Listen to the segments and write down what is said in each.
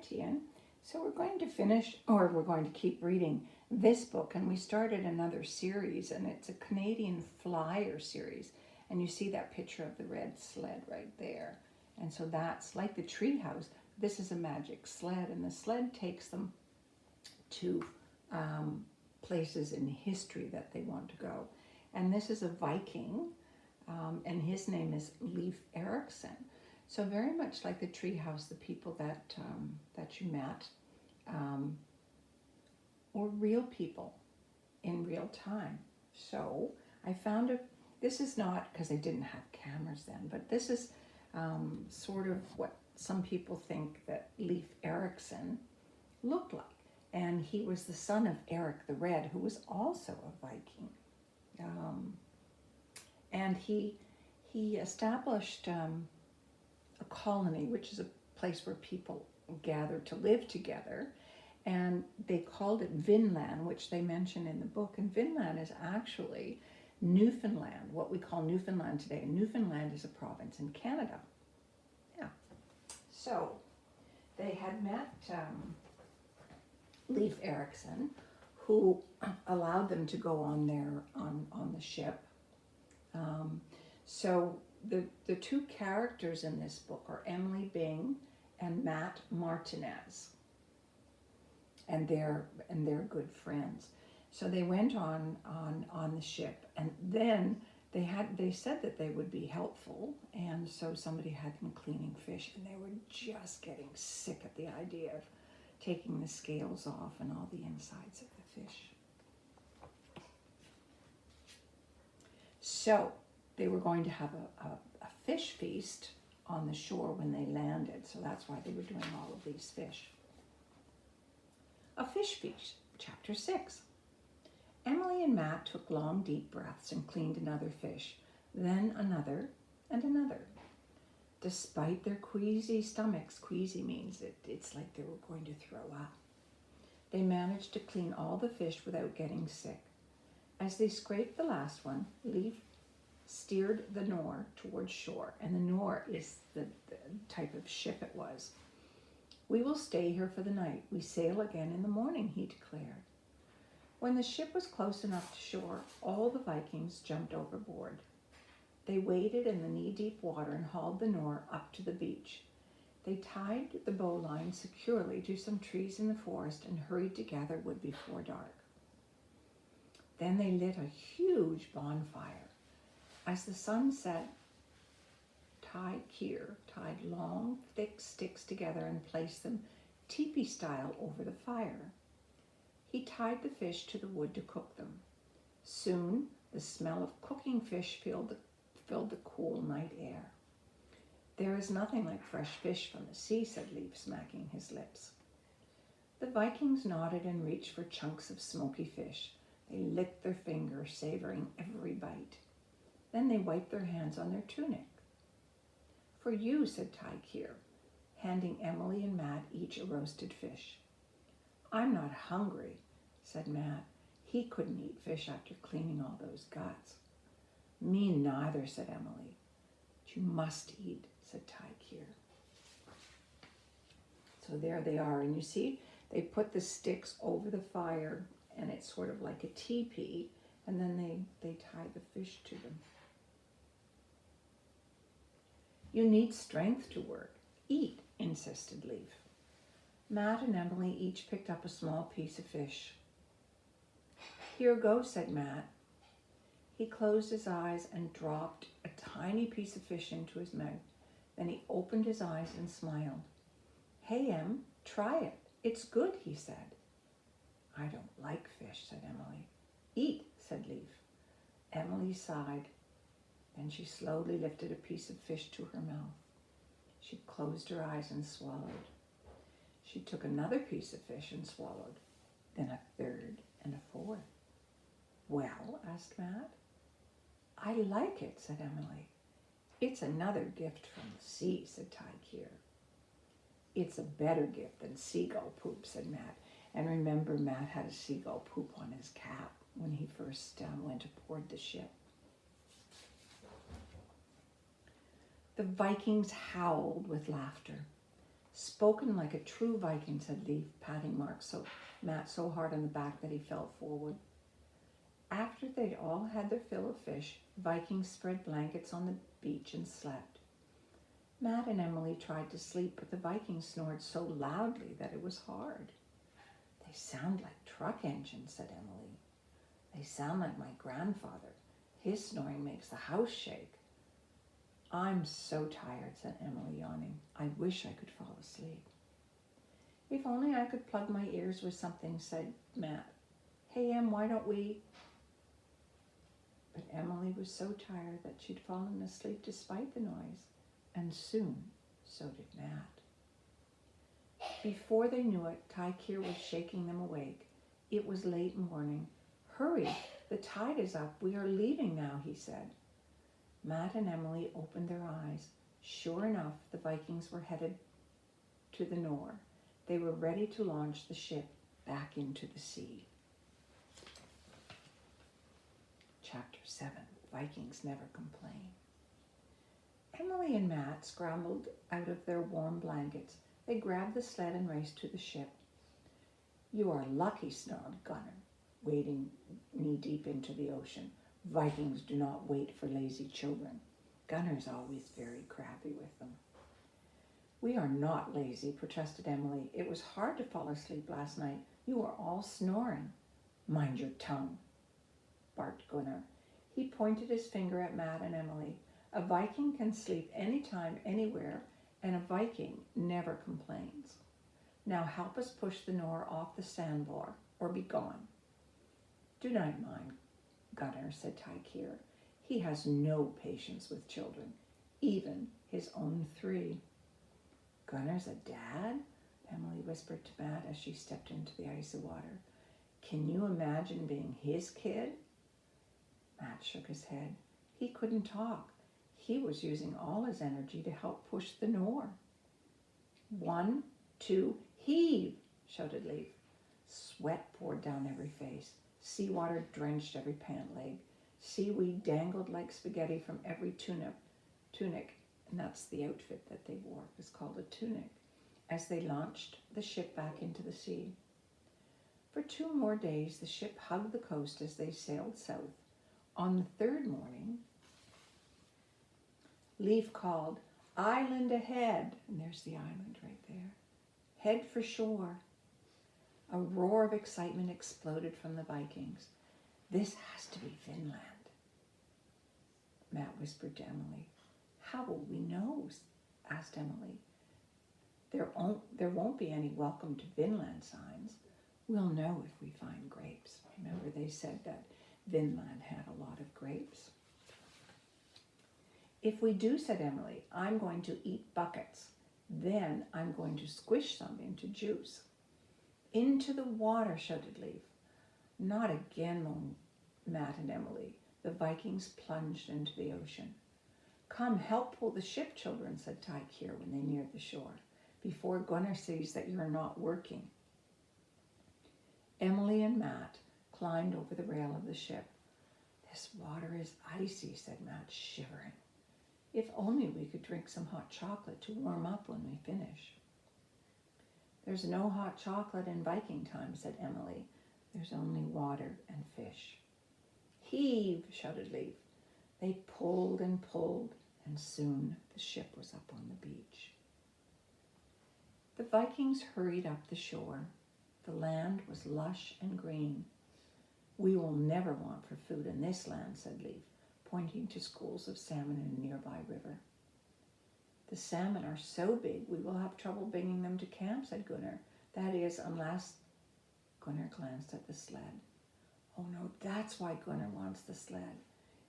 Tian. So we're going to finish, or we're going to keep reading this book, and we started another series, and it's a Canadian Flyer series. And you see that picture of the red sled right there. And so that's like the treehouse. This is a magic sled, and the sled takes them to places in history that they want to go. And this is a Viking, and his name is Leif Erikson. So very much like the treehouse, the people that you met were real people in real time. So I found this is not, because they didn't have cameras then, but this is sort of what some people think that Leif Erikson looked like. And he was the son of Eric the Red, who was also a Viking. And he established a colony, which is a place where people gather to live together. And they called it Vinland, which they mention in the book. And Vinland is actually Newfoundland, what we call Newfoundland today. And Newfoundland is a province in Canada. Yeah. So they had met Leif Erikson, who allowed them to go on the ship. So the two characters in this book are Emily Byng and Matt Martinez, and they're good friends. So they went on the ship, and then they said that they would be helpful, and so somebody had them cleaning fish, and they were just getting sick at the idea of taking the scales off and all the insides of the fish. So they were going to have a fish feast on the shore when they landed, so that's why they were doing all of these fish. A fish feast, chapter 6. Emily and Matt took long, deep breaths and cleaned another fish, then another and another. Despite their queasy stomachs, queasy means it's like they were going to throw up, they managed to clean all the fish without getting sick. As they scraped the last one, Leif steered the Nore towards shore, and the Nore is the type of ship it was. "We will stay here for the night. We sail again in the morning," he declared. When the ship was close enough to shore, all the Vikings jumped overboard. They waded in the knee-deep water and hauled the Nore up to the beach. They tied the bowline securely to some trees in the forest and hurried to gather wood before dark. Then they lit a huge bonfire. As the sun set, Ty Kier tied long, thick sticks together and placed them teepee-style over the fire. He tied the fish to the wood to cook them. Soon, the smell of cooking fish filled the cool night air. "There is nothing like fresh fish from the sea," said Leif, smacking his lips. The Vikings nodded and reached for chunks of smoky fish. They licked their fingers, savoring every bite. Then they wiped their hands on their tunic. "For you," said Ty Kier, handing Emily and Matt each a roasted fish. "I'm not hungry," said Matt. He couldn't eat fish after cleaning all those guts. "Me neither," said Emily. "But you must eat," said Ty Kier. So there they are, and you see, they put the sticks over the fire, and it's sort of like a teepee, and then they tie the fish to them. "You need strength to work. Eat," insisted Leif. Matt and Emily each picked up a small piece of fish. "Here goes," said Matt. He closed his eyes and dropped a tiny piece of fish into his mouth. Then he opened his eyes and smiled. "Hey, Em, try it. It's good," he said. "I don't like fish," said Emily. "Eat," said Leif. Emily sighed. Then she slowly lifted a piece of fish to her mouth. She closed her eyes and swallowed. She took another piece of fish and swallowed, then a third and a fourth. "Well?" asked Matt. "I like it," said Emily. "It's another gift from the sea," said Ty Kier. "It's a better gift than seagull poop," said Matt. And remember, Matt had a seagull poop on his cap when he first went aboard the ship. The Vikings howled with laughter. Spoken like a true Viking, said Leif, patting Matt so hard on the back that he fell forward. After they'd all had their fill of fish, Vikings spread blankets on the beach and slept. Matt and Emily tried to sleep, but the Vikings snored so loudly that it was hard. They sound like truck engines, said Emily. They sound like my grandfather. His snoring makes the house shake. I'm so tired, said Emily, yawning. I wish I could fall asleep. If only I could plug my ears with something, said Matt. Hey, Em, why don't we? But Emily was so tired that she'd fallen asleep despite the noise, and soon so did Matt. Before they knew it, Tykeer was shaking them awake. It was late morning. Hurry, the tide is up. We are leaving now, he said. Matt and Emily opened their eyes. Sure enough, the Vikings were headed to the Nore. They were ready to launch the ship back into the sea. Chapter 7, Vikings Never Complain. Emily and Matt scrambled out of their warm blankets. They grabbed the sled and raced to the ship. You are lucky, snarled Gunnar, wading knee-deep into the ocean. Vikings do not wait for lazy children. Gunnar's always very crabby with them. We are not lazy, protested Emily. It was hard to fall asleep last night. You are all snoring. Mind your tongue, barked Gunnar. He pointed his finger at Matt and Emily. A Viking can sleep anytime, anywhere, and a Viking never complains. Now help us push the Nore off the sandbar, or be gone. Do not mind, Gunnar, said Tykeer. He has no patience with children, even his own 3. Gunnar's a dad? Emily whispered to Matt as she stepped into the icy water. Can you imagine being his kid? Matt shook his head. He couldn't talk. He was using all his energy to help push the Nore. 1, 2, heave, shouted Leif. Sweat poured down every face. Seawater drenched every pant leg. Seaweed dangled like spaghetti from every tunic, and that's the outfit that they wore. It was called a tunic, as they launched the ship back into the sea. For 2 more days, the ship hugged the coast as they sailed south. On the 3rd morning, Leif called, Island ahead, and there's the island right there. Head for shore. A roar of excitement exploded from the Vikings. This has to be Vinland, Matt whispered to Emily. How will we know? Asked Emily. There won't be any welcome to Vinland signs. We'll know if we find grapes. Remember they said that Vinland had a lot of grapes. If we do, said Emily, I'm going to eat buckets. Then I'm going to squish some into juice. Into the water, shouted Leif. Not again, moaned Matt and Emily. The Vikings plunged into the ocean. Come, help pull the ship, children, said Tykeer when they neared the shore, before Gunnar sees that you're not working. Emily and Matt climbed over the rail of the ship. This water is icy, said Matt, shivering. If only we could drink some hot chocolate to warm up when we finish. There's no hot chocolate in Viking time, said Emily. There's only water and fish. Heave, shouted Leif. They pulled, and soon the ship was up on the beach. The Vikings hurried up the shore. The land was lush and green. We will never want for food in this land, said Leif, pointing to schools of salmon in a nearby river. The salmon are so big we will have trouble bringing them to camp, said Gunnar. That is, unless... Gunnar glanced at the sled. Oh no, that's why Gunnar wants the sled.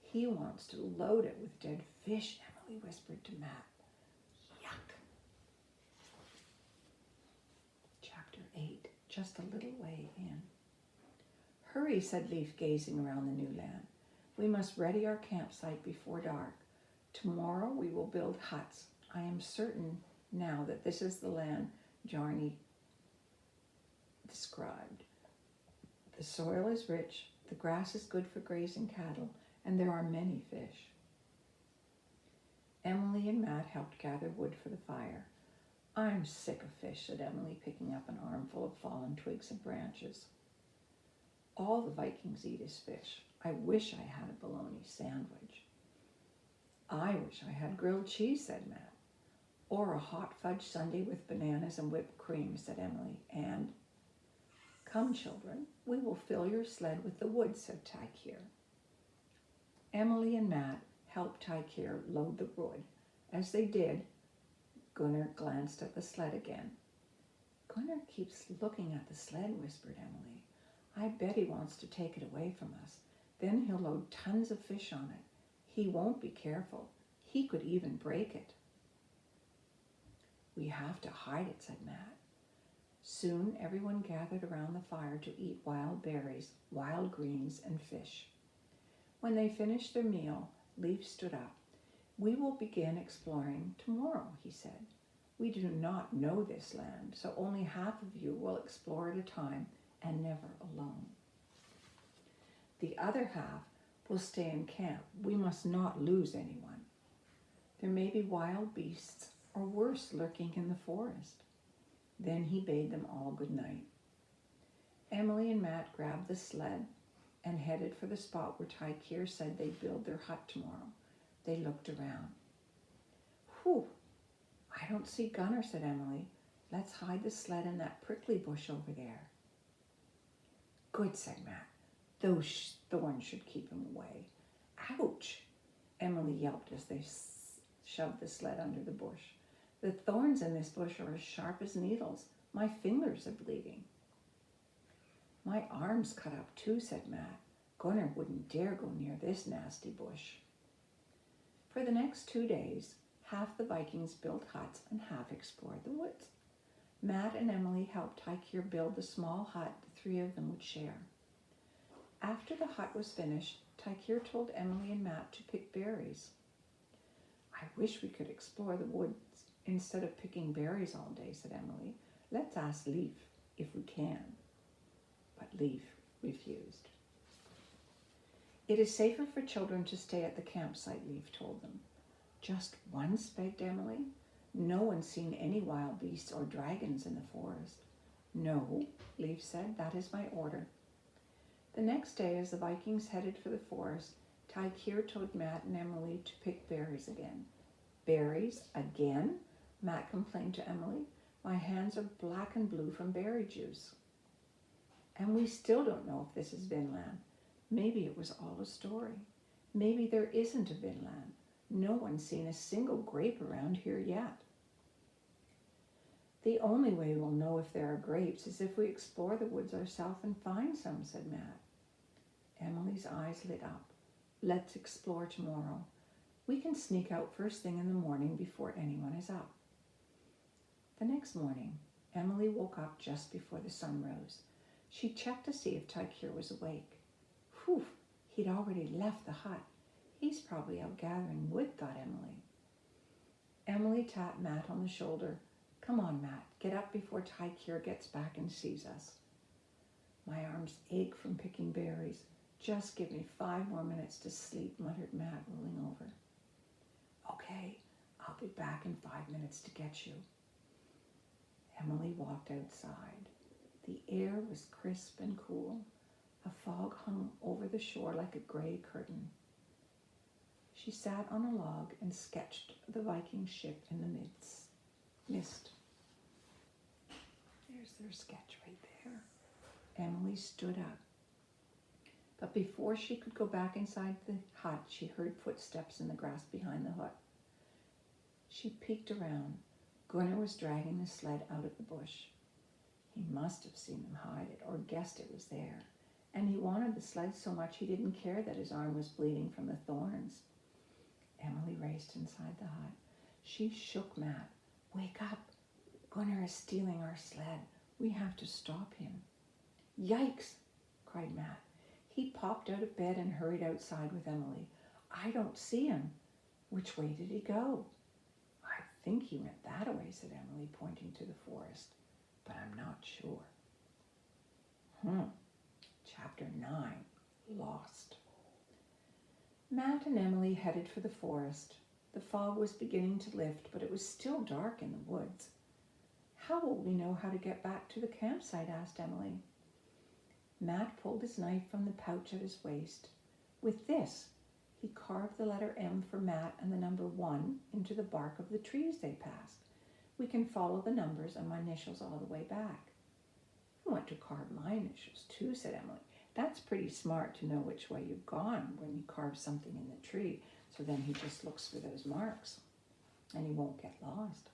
He wants to load it with dead fish, Emily whispered to Matt. Yuck. Chapter 8, just a little way in. Hurry, said Leif, gazing around the new land. We must ready our campsite before dark. Tomorrow we will build huts. I am certain now that this is the land Jarni described. The soil is rich, the grass is good for grazing cattle, and there are many fish. Emily and Matt helped gather wood for the fire. I'm sick of fish, said Emily, picking up an armful of fallen twigs and branches. All the Vikings eat is fish. I wish I had a bologna sandwich. I wish I had grilled cheese, said Matt. Or a hot fudge sundae with bananas and whipped cream, said Emily. And, come, children, we will fill your sled with the wood, said Tykeer. Emily and Matt helped Tykeer load the wood. As they did, Gunnar glanced at the sled again. Gunnar keeps looking at the sled, whispered Emily. I bet he wants to take it away from us. Then he'll load tons of fish on it. He won't be careful. He could even break it. We have to hide it, said Matt. Soon everyone gathered around the fire to eat wild berries, wild greens, and fish. When they finished their meal, Leif stood up. We will begin exploring tomorrow, he said. We do not know this land, so only half of you will explore at a time and never alone. The other half will stay in camp. We must not lose anyone. There may be wild beasts or worse lurking in the forest. Then he bade them all good night. Emily and Matt grabbed the sled and headed for the spot where Tykeer said they'd build their hut tomorrow. They looked around. Whew, I don't see Gunnar, said Emily. Let's hide the sled in that prickly bush over there. Good, said Matt. Those thorns should keep him away. Ouch, Emily yelped as they shoved the sled under the bush. The thorns in this bush are as sharp as needles. My fingers are bleeding. My arm's cut up too, said Matt. Gunnar wouldn't dare go near this nasty bush. For the next 2 days, half the Vikings built huts and half explored the woods. Matt and Emily helped Tykeer build the small hut the 3 of them would share. After the hut was finished, Tykeer told Emily and Matt to pick berries. I wish we could explore the woods instead of picking berries all day, said Emily. Let's ask Leif if we can. But Leif refused. It is safer for children to stay at the campsite, Leif told them. Just once, begged Emily. No one's seen any wild beasts or dragons in the forest. No, Leif said, that is my order. The next day, as the Vikings headed for the forest, Tykeer told Matt and Emily to pick berries again. Berries again? Matt complained to Emily. My hands are black and blue from berry juice. And we still don't know if this is Vinland. Maybe it was all a story. Maybe there isn't a Vinland. No one's seen a single grape around here yet. The only way we'll know if there are grapes is if we explore the woods ourselves and find some, said Matt. Emily's eyes lit up. Let's explore tomorrow. We can sneak out first thing in the morning before anyone is up. The next morning, Emily woke up just before the sun rose. She checked to see if Tykeer was awake. Whew, he'd already left the hut. He's probably out gathering wood, thought Emily. Emily tapped Matt on the shoulder. Come on, Matt, get up before Tykeer gets back and sees us. My arms ache from picking berries. Just give me 5 more minutes to sleep, muttered Matt, rolling over. Okay, I'll be back in 5 minutes to get you. Emily walked outside. The air was crisp and cool. A fog hung over the shore like a gray curtain. She sat on a log and sketched the Viking ship in the mist. There's their sketch right there. Emily stood up. But before she could go back inside the hut, she heard footsteps in the grass behind the hut. She peeked around. Gunnar was dragging the sled out of the bush. He must have seen them hide it or guessed it was there. And he wanted the sled so much he didn't care that his arm was bleeding from the thorns. Emily raced inside the hut. She shook Matt. Wake up! Gunnar is stealing our sled. We have to stop him. Yikes! Cried Matt. He popped out of bed and hurried outside with Emily. I don't see him. Which way did he go? I think he went that way, said Emily, pointing to the forest, but I'm not sure. Chapter 9, Lost. Matt and Emily headed for the forest. The fog was beginning to lift, but it was still dark in the woods. How will we know how to get back to the campsite? Asked Emily. Matt pulled his knife from the pouch at his waist. With this, he carved the letter M for Matt and the number 1 into the bark of the trees they passed. We can follow the numbers and my initials all the way back. I want to carve my initials too, said Emily. That's pretty smart to know which way you've gone when you carve something in the tree, so then he just looks for those marks and he won't get lost.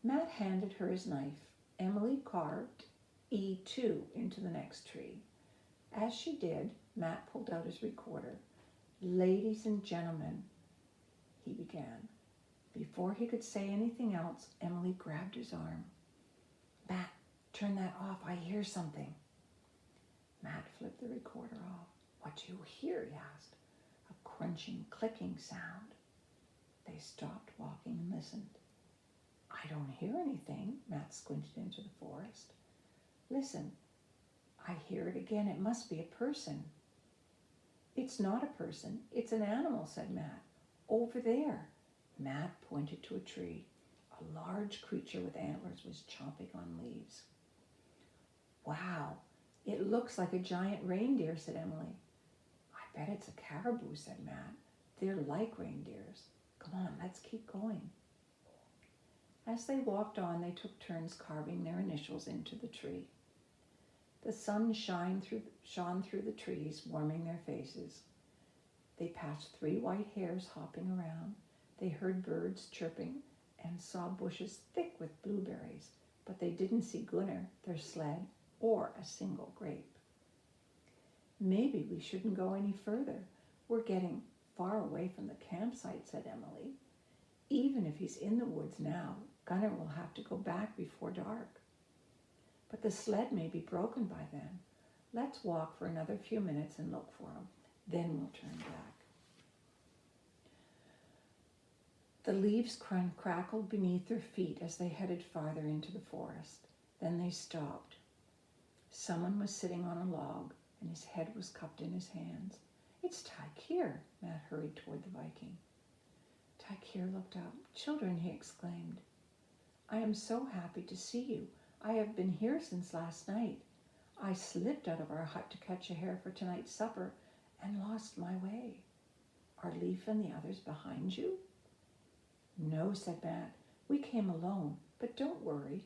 Matt handed her his knife. Emily carved E2 into the next tree. As she did, Matt pulled out his recorder. Ladies and gentlemen, he began. Before he could say anything else, Emily grabbed his arm. Matt, turn that off. I hear something. Matt flipped the recorder off. What do you hear? He asked. A crunching, clicking sound. They stopped walking and listened. I don't hear anything. Matt squinted into the forest. Listen, I hear it again. It must be a person. It's not a person. It's an animal, said Matt. Over there. Matt pointed to a tree. A large creature with antlers was chomping on leaves. Wow, it looks like a giant reindeer, said Emily. I bet it's a caribou, said Matt. They're like reindeers. Come on, let's keep going. As they walked on, they took turns carving their initials into the tree. The sun shone through the trees, warming their faces. They passed 3 white hares hopping around. They heard birds chirping and saw bushes thick with blueberries, but they didn't see Gunnar, their sled, or a single grape. Maybe we shouldn't go any further. We're getting far away from the campsite, said Emily. Even if he's in the woods now, Gunnar will have to go back before dark. But the sled may be broken by then. Let's walk for another few minutes and look for him. Then we'll turn back. The leaves crackled beneath their feet as they headed farther into the forest. Then they stopped. Someone was sitting on a log, and his head was cupped in his hands. It's Tykir. Matt hurried toward the Viking. Tykir looked up. Children, he exclaimed. I am so happy to see you. I have been here since last night. I slipped out of our hut to catch a hare for tonight's supper and lost my way. Are Leif and the others behind you? No, said Matt. We came alone, but don't worry.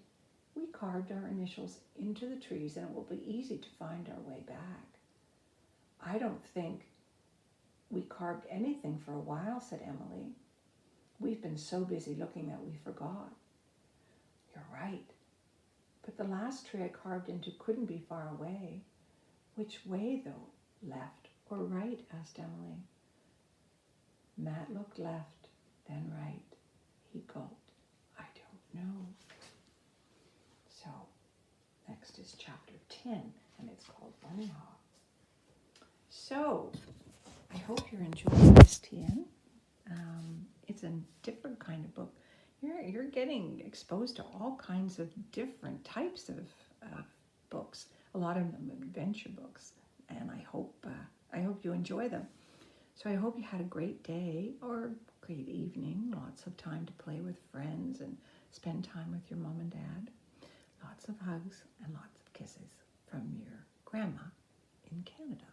We carved our initials into the trees and it will be easy to find our way back. I don't think we carved anything for a while, said Emily. We've been so busy looking that we forgot. You're right. But the last tree I carved into couldn't be far away. Which way, though? Left or right? Asked Emily. Matt looked left, then right. He gulped. I don't know. So, next is chapter 10, and it's called Bunny Hop. So, I hope you're enjoying this, Tien. It's a different kind of book. You're getting exposed to all kinds of different types of books. A lot of them adventure books, and I hope you enjoy them. So I hope you had a great day or great evening. Lots of time to play with friends and spend time with your mom and dad. Lots of hugs and lots of kisses from your grandma in Canada.